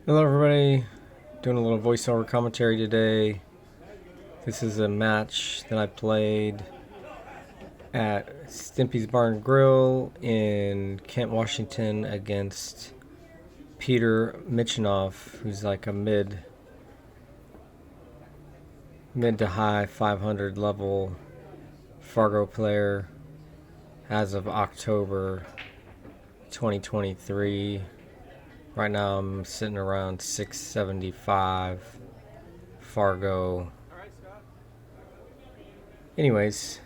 Hello, everybody. Doing a little voiceover commentary today. This is a match that I played at Stimpy's Bar and Grill in Kent, Washington, against Petar Michinov, who's like a mid to high 500 level Fargo player as of October 2023. Right now, I'm sitting around 675 Fargo. Anyways,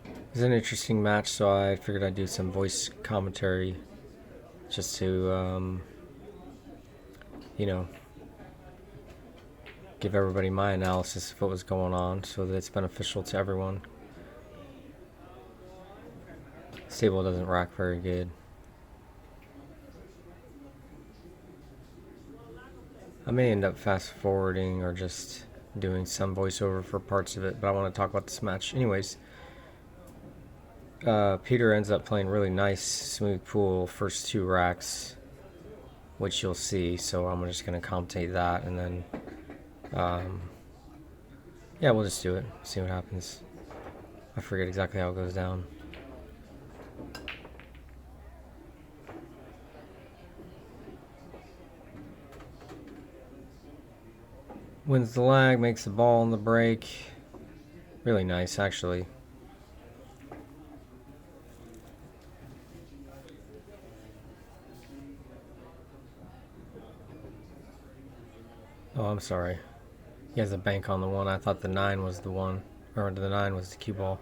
it was an interesting match, so I figured I'd do some voice commentary just to, you know, give everybody my analysis of what was going on so that it's beneficial to everyone. This table doesn't rack very good. I may end up fast forwarding or just doing some voiceover for parts of it, but I want to talk about this match. Anyways, Petar ends up playing really nice, smooth pool first two racks, which you'll see. So I'm just going to commentate that, and then, yeah, we'll just do it. See what happens. I forget exactly how it goes down. Wins the lag, makes the ball on the break. Really nice, actually. Oh, I'm sorry. He has a bank on the one. I thought the 9 was the one. Or the 9 was the cue ball.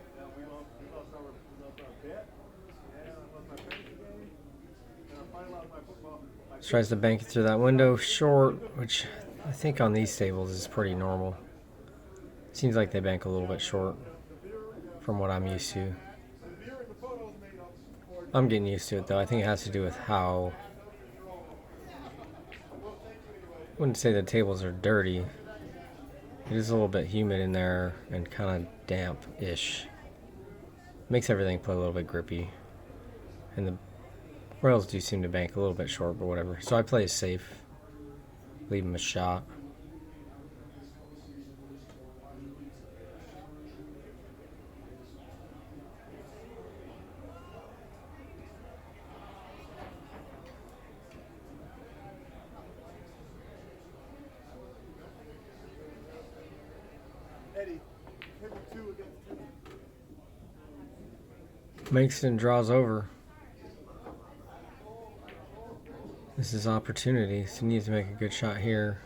Tries to bank it through that window. Short, which I think on these tables is pretty normal. Seems like they bank a little bit short from what I'm used to. I'm getting used to it, though. I think it has to do with how... I wouldn't say the tables are dirty. It is a little bit humid in there and kind of damp-ish. Makes everything play a little bit grippy. And the rails do seem to bank a little bit short, but whatever. So I play it safe. Leave him a shot. Makes it and draws over. This is opportunity. So he needs to make a good shot here.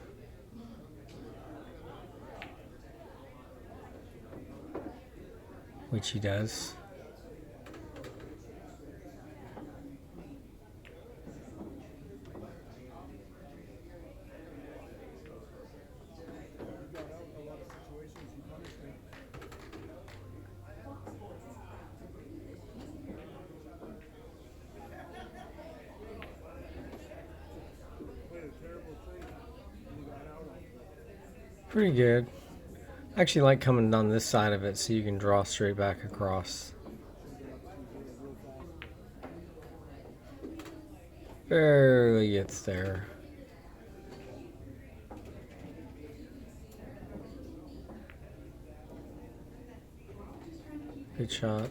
Which he does. Pretty good. I actually like coming down this side of it so you can draw straight back across. Barely gets there. Good shot.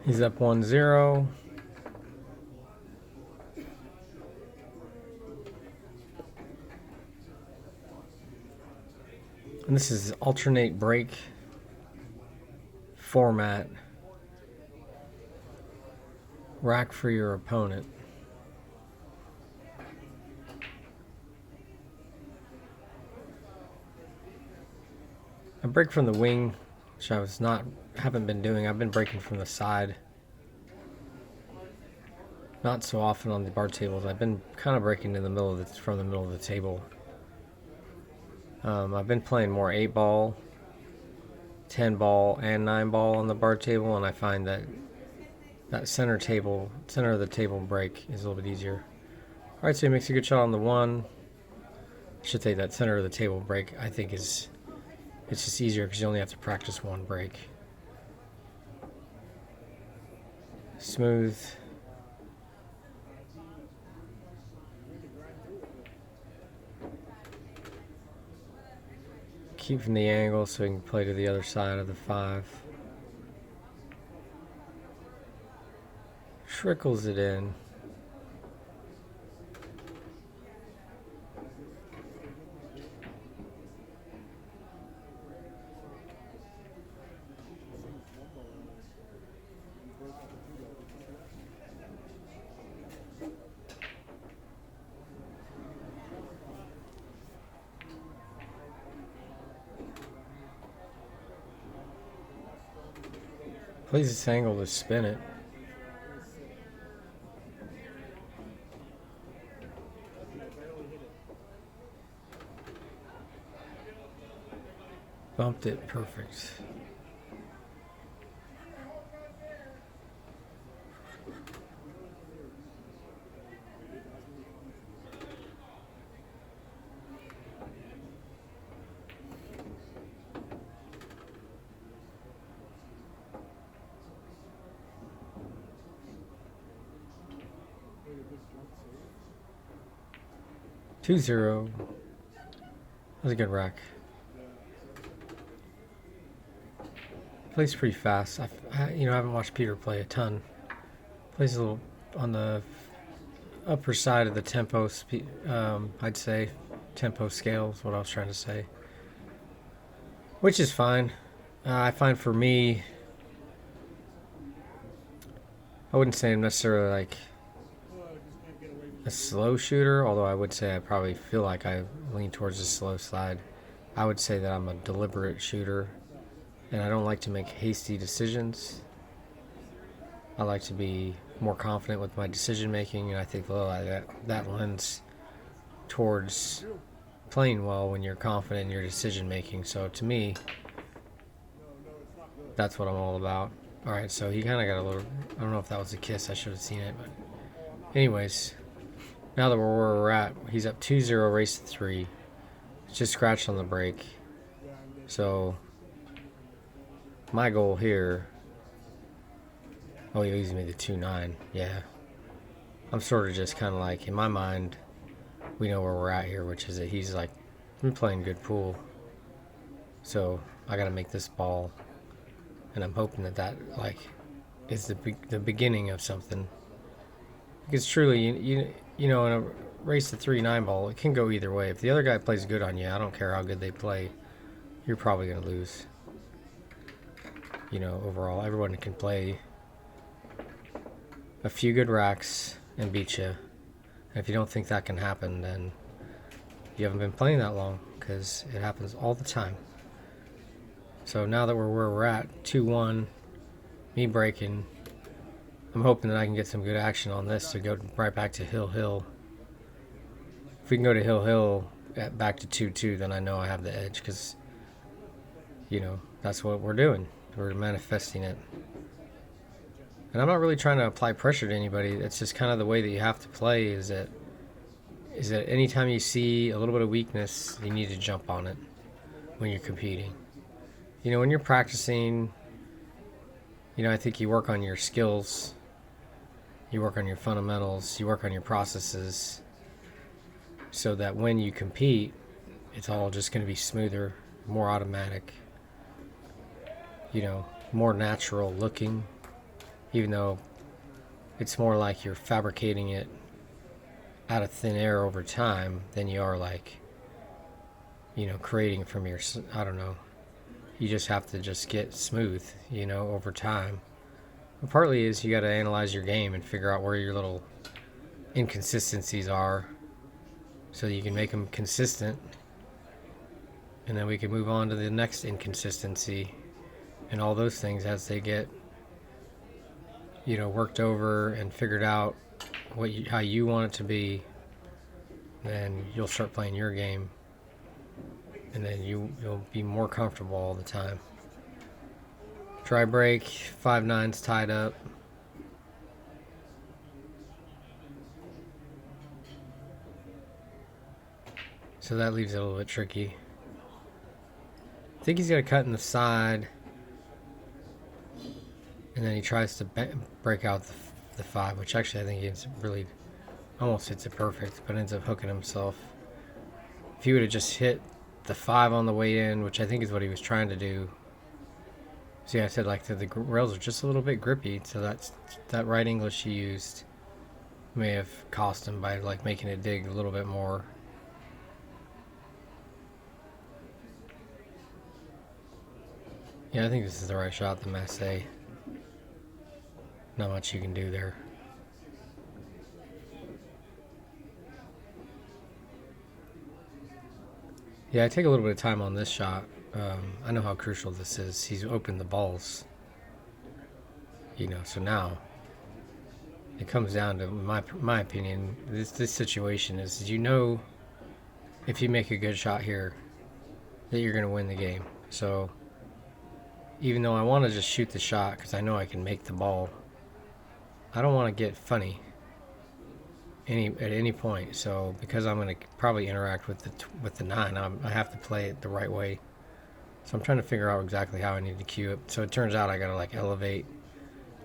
He's up 1-0. And this is alternate break format. Rack for your opponent. I break from the wing, which I haven't been doing. I've been breaking from the side. Not so often on the bar tables. I've been kind of breaking in the middle from the middle of the table. I've been playing more 8 ball, 10 ball, and 9 ball on the bar table, and I find that center of the table break is a little bit easier. All right, so he makes a good shot on the 1. I should say that center of the table break, I think, it's just easier because you only have to practice 1 break. Smooth. Keeping the angle so he can play to the other side of the 5. Trickles it in. Plays this angle to spin it. Bumped it perfect. Two zero. That was a good rack. Plays pretty fast. I haven't watched Peter play a ton. Plays a little on the upper side of the tempo. I'd say tempo scale is what I was trying to say, which is fine. I find for me, I wouldn't say I'm necessarily like a slow shooter, although I would say I probably feel like I lean towards the slow side. I would say that I'm a deliberate shooter, and I don't like to make hasty decisions. I like to be more confident with my decision making, and I think that lends towards playing well when you're confident in your decision making. So to me, that's what I'm all about. All right, so he kind of got a little, I don't know if that was a kiss, I should have seen it, but anyways, now that we're where we're at, he's up 2-0, race to 3. Just scratched on the break. So my goal here, oh, he leads me to 2-9. Yeah, I'm sort of just kind of like, in my mind, we know where we're at here, which is that he's like, I'm playing good pool, so I got to make this ball, and I'm hoping that like is the beginning of something. Because truly, you know, in a race to 3-9 ball, it can go either way. If the other guy plays good on you, I don't care how good they play, you're probably going to lose. You know, overall, everyone can play a few good racks and beat you. And if you don't think that can happen, then you haven't been playing that long, because it happens all the time. So now that we're where we're at, 2-1, me breaking, I'm hoping that I can get some good action on this to go right back to Hill. If we can go to Hill back to 2-2, then I know I have the edge, because, you know, that's what we're doing. We're manifesting it. And I'm not really trying to apply pressure to anybody. It's just kind of the way that you have to play, is that anytime you see a little bit of weakness, you need to jump on it when you're competing. You know, when you're practicing, you know, I think you work on your skills, you work on your fundamentals, you work on your processes, so that when you compete, it's all just going to be smoother, more automatic, you know, more natural looking, even though it's more like you're fabricating it out of thin air over time than you are like, you know, creating from your, I don't know. You just have to just get smooth, you know, over time. But partly is you got to analyze your game and figure out where your little inconsistencies are, so that you can make them consistent, and then we can move on to the next inconsistency, and all those things as they get, you know, worked over and figured out how you want it to be, then you'll start playing your game, and then you'll be more comfortable all the time. Dry break, 5-9's tied up. So that leaves it a little bit tricky. I think he's got to cut in the side, and then he tries to break out the 5, which actually I think he's really almost hits it perfect, but ends up hooking himself. If he would have just hit the 5 on the way in, which I think is what he was trying to do. See, I said like the rails are just a little bit grippy, so that right English he used may have cost him by like making it dig a little bit more. Yeah, I think this is the right shot, the Massey. Not much you can do there. Yeah, I take a little bit of time on this shot. I know how crucial this is. He's opened the balls. So now it comes down to my opinion. This situation is, if you make a good shot here, that you're going to win the game. So even though I want to just shoot the shot because I know I can make the ball, I don't want to get funny at any point. So because I'm going to probably interact with the 9, I have to play it the right way. So I'm trying to figure out exactly how I need to cue it. So it turns out I got to like elevate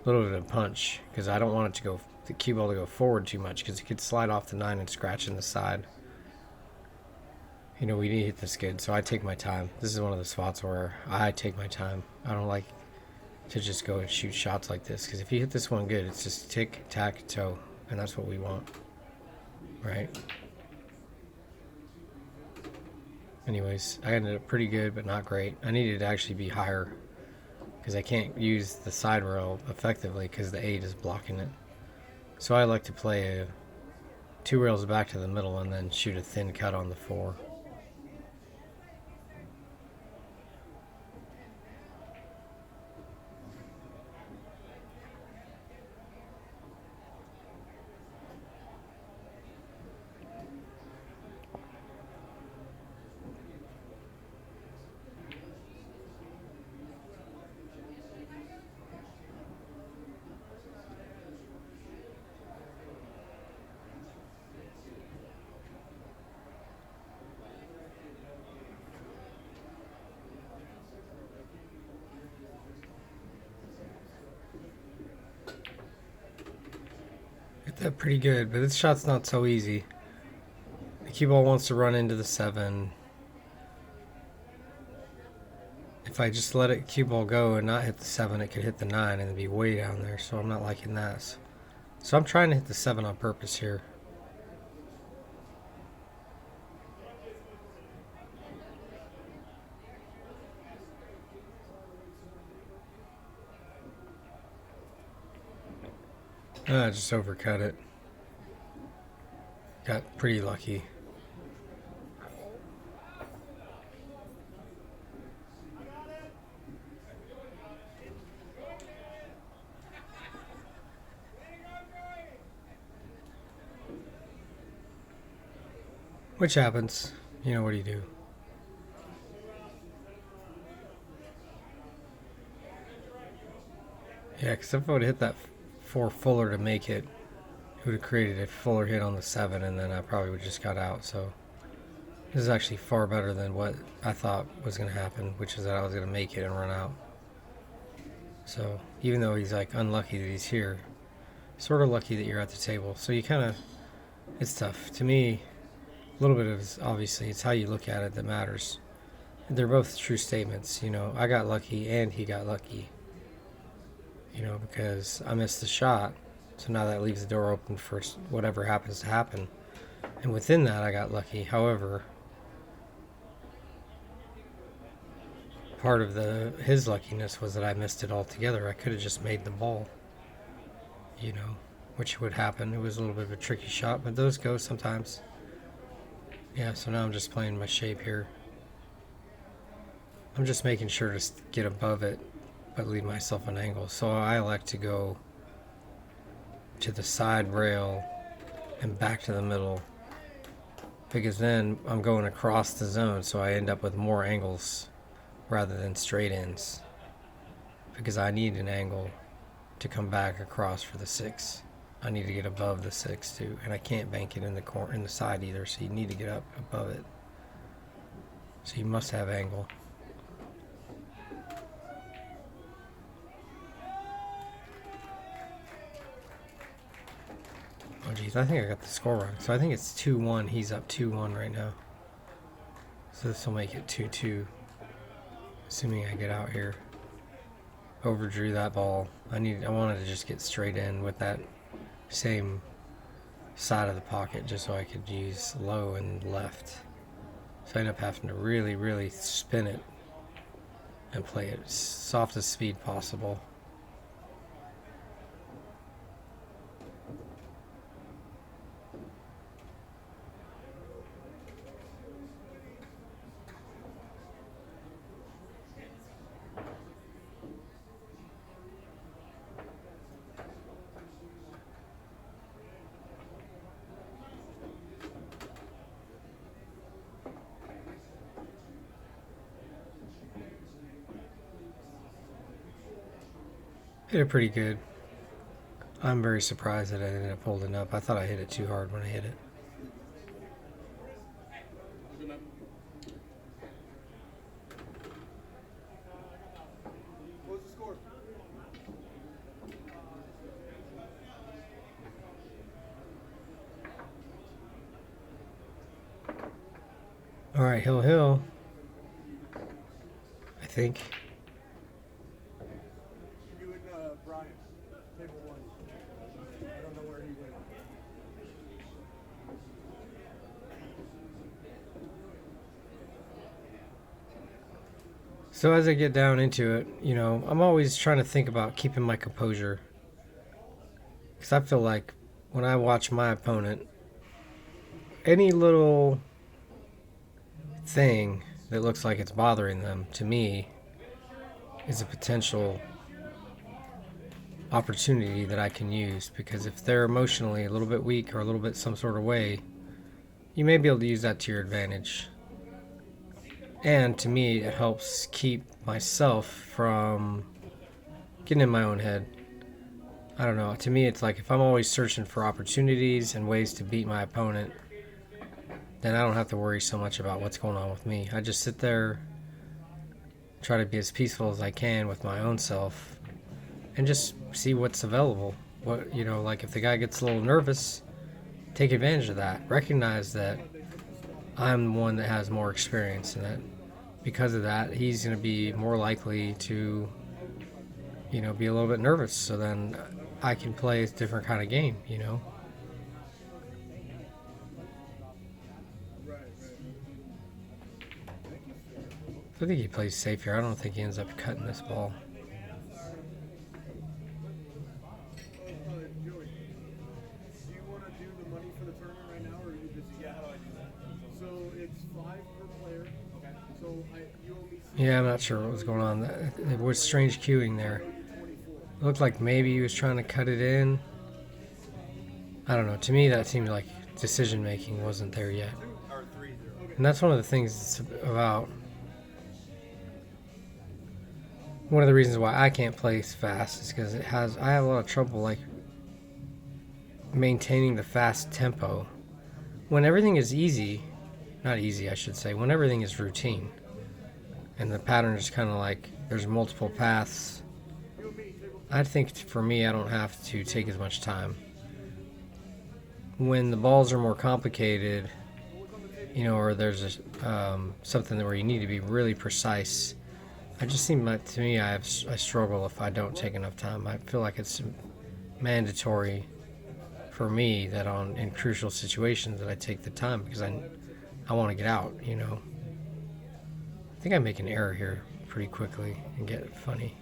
a little bit of punch because I don't want the cue ball to go forward too much because it could slide off the 9 and scratch in the side. We need to hit this good, so I take my time. This is one of the spots where I take my time. I don't like to just go and shoot shots like this because if you hit this one good, it's just tick, tack, toe, and that's what we want, right? Anyways, I ended up pretty good, but not great. I needed to actually be higher because I can't use the side rail effectively because the 8 is blocking it. So I like to play 2 rails back to the middle and then shoot a thin cut on the 4. Hit that pretty good, but this shot's not so easy. The cue ball wants to run into the 7. If I just let it cue ball go and not hit the 7, it could hit the 9 and be way down there, so I'm not liking that. So I'm trying to hit the 7 on purpose here. I just overcut it. Got pretty lucky. Which happens. What do you do? Yeah, because if I would have hit that 4 fuller to make it, it would have created a fuller hit on the 7, and then I probably would have just got out. So this is actually far better than what I thought was going to happen, which is that I was going to make it and run out. So even though he's like unlucky that he's here, sort of lucky that you're at the table. So it's tough. To me, a little bit of obviously it's how you look at it that matters. They're both true statements. I got lucky and he got lucky. Because I missed the shot. So now that leaves the door open for whatever happens to happen. And within that, I got lucky. However, part of his luckiness was that I missed it altogether. I could have just made the ball, which would happen. It was a little bit of a tricky shot, but those go sometimes. Yeah, so now I'm just playing my shape here. I'm just making sure to get above it, but leave myself an angle. So I like to go to the side rail and back to the middle because then I'm going across the zone, so I end up with more angles rather than straight ins, because I need an angle to come back across for the 6. I need to get above the 6 too, and I can't bank it in the corner, in the side either, so you need to get up above it. So you must have angle. Oh geez, I think I got the score wrong. So I think it's 2-1. He's up 2-1 right now. So this will make it 2-2, assuming I get out here. Overdrew that ball. I wanted to just get straight in with that same side of the pocket, just so I could use low and left. So I end up having to really, really spin it and play it as soft as speed possible. Hit it pretty good. I'm very surprised that I ended up holding up. I thought I hit it too hard when I hit it. What's the score? All right, Hill. I think. You and Brian, table 1. I don't know where he went. So as I get down into it, I'm always trying to think about keeping my composure. Because I feel like when I watch my opponent, any little thing that looks like it's bothering them, to me, is a potential opportunity that I can use. Because if they're emotionally a little bit weak or a little bit some sort of way, you may be able to use that to your advantage. And to me, it helps keep myself from getting in my own head. I don't know. To me, it's like if I'm always searching for opportunities and ways to beat my opponent, then I don't have to worry so much about what's going on with me. I just sit there, try to be as peaceful as I can with my own self, and just see what's available. Like if the guy gets a little nervous, take advantage of that. Recognize that I'm the one that has more experience, and that because of that, he's going to be more likely to, be a little bit nervous. So then I can play a different kind of game, I think he plays safe here. I don't think he ends up cutting this ball. Joey, do you want to do the money for the tournament right now, or are you busy? Yeah, how do I do that? So it's 5 per player. Okay. So you owe me. Yeah, I'm not sure what was going on. There was strange cueing there. It looked like maybe he was trying to cut it in. I don't know. To me, that seemed like decision making wasn't there yet. And that's one of the things about. One of the reasons why I can't play fast is because I have a lot of trouble like maintaining the fast tempo when everything is easy. Not easy, I should say. When everything is routine, and the pattern is kind of like there's multiple paths. I think for me, I don't have to take as much time. When the balls are more complicated, or there's something where you need to be really precise. I just seem like, to me, I struggle if I don't take enough time. I feel like it's mandatory for me that in crucial situations that I take the time, because I want to get out, I think I make an error here pretty quickly and get funny.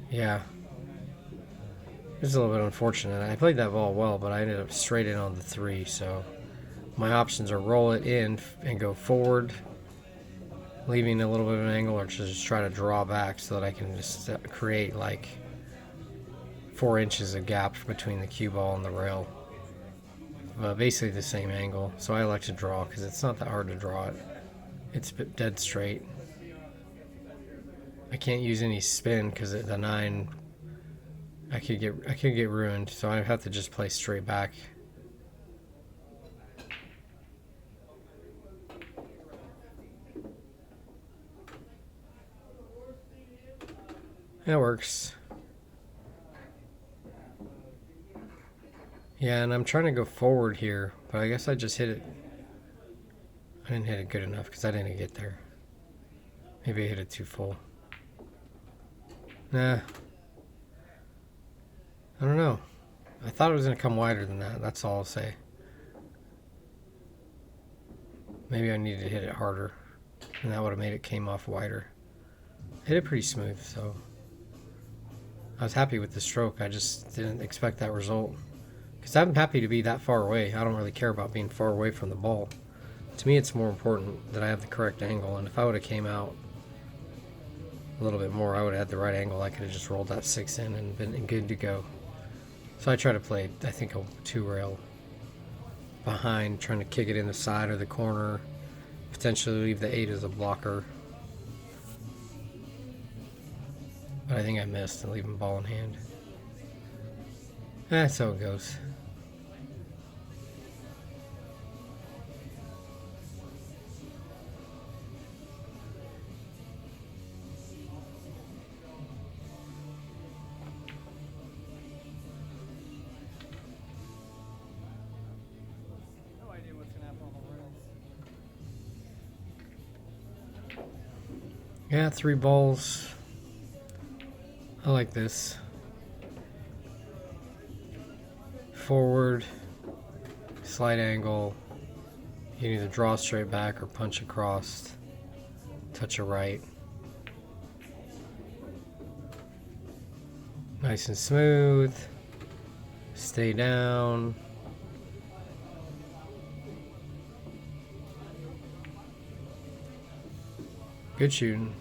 Yeah. It's a little bit unfortunate. I played that ball well, but I ended up straight in on the 3, so my options are roll it in and go forward, leaving a little bit of an angle, or just try to draw back so that I can just create like 4 inches of gap between the cue ball and the rail. basically the same angle. So I like to draw because it's not that hard to draw it. It's dead straight. I can't use any spin because the 9, I could get ruined. So I have to just play straight back. That works. Yeah, and I'm trying to go forward here, but I guess I just hit it. I didn't hit it good enough because I didn't get there. Maybe I hit it too full. Nah. I don't know. I thought it was going to come wider than that. That's all I'll say. Maybe I needed to hit it harder, and that would have made it came off wider. Hit it pretty smooth, so I was happy with the stroke. I just didn't expect that result. Because I'm happy to be that far away. I don't really care about being far away from the ball. To me, it's more important that I have the correct angle. And if I would have came out a little bit more, I would have had the right angle. I could have just rolled that 6 in and been good to go. So I try to play, I think, a 2-rail behind, trying to kick it in the side or the corner. Potentially leave the 8 as a blocker. But I think I missed and leaving ball in hand. That's how it goes. No idea what's gonna happen on the rails. Yeah, 3 balls. I like this. Forward, slight angle. You can either draw straight back or punch across. Touch a right. Nice and smooth. Stay down. Good shooting.